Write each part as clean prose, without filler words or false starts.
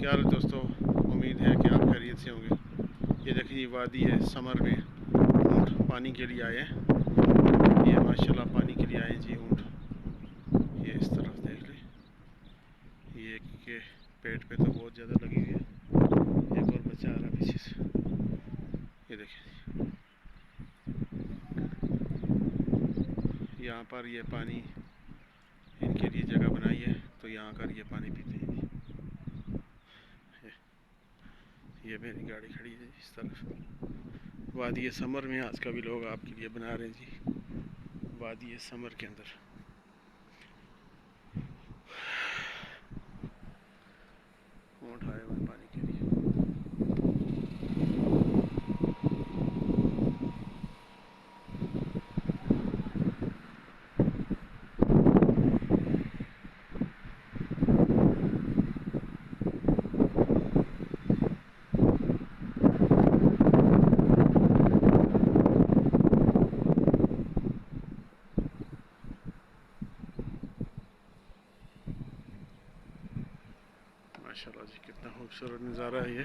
क्या हाल है दोस्तों। उम्मीद है कि आप खैरियत से होंगे। ये देखिए ये वादी है, समर में ऊँट पानी के लिए आए हैं। ये माशाल्लाह पानी के लिए आए हैं जी ऊँट। ये इस तरफ देख लें, ये के पेट पे तो बहुत ज़्यादा लगी हुई है। एक और बच्चा आ रहा है पीछे से, ये देखिए। यहाँ पर ये पानी इनके लिए जगह बनाई है, तो यहाँ कर ये पानी पीते हैं। ये मेरी गाड़ी खड़ी है इस तरफ। वादी समर में आज का भी लोग आपके लिए बना रहे हैं जी, वादी समर के अंदर। ऊँट आए हुए पानी के लिए। माशाल्लाह जी, कितना खूबसूरत नज़ारा है ये।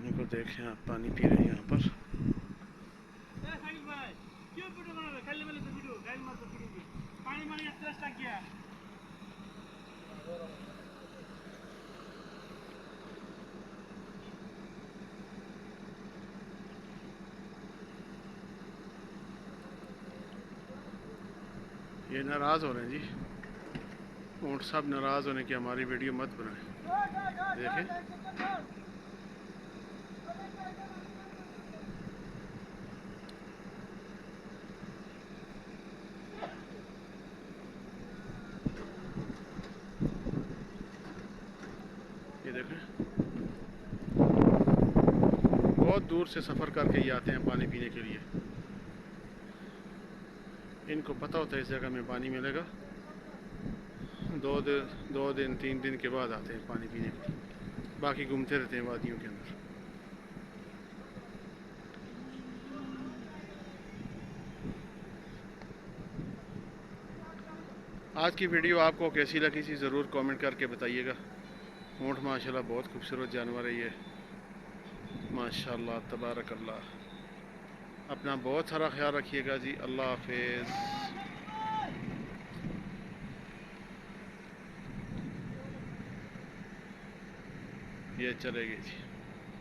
इनको देखें आप, पानी पी रहे हैं यहाँ पर। ये नाराज़ हो रहे हैं जी, ऊँट सब नाराज़ होने की हमारी वीडियो मत बनाएं। देखें ये देखें, बहुत दूर से सफ़र करके ये आते हैं पानी पीने के लिए। इनको पता होता है इस जगह में पानी मिलेगा। 2 दिन 3 दिन के बाद आते हैं पानी पीने के लिए, बाकी घूमते रहते हैं वादियों के अंदर। आज की वीडियो आपको कैसी लगी थी ज़रूर कमेंट करके बताइएगा। ऊँट माशाल्लाह बहुत खूबसूरत जानवर है ये, माशाल्लाह तबारक अल्लाह। अपना बहुत सारा ख्याल रखिएगा जी। अल्लाह हाफिज़। ये चलेगी जी।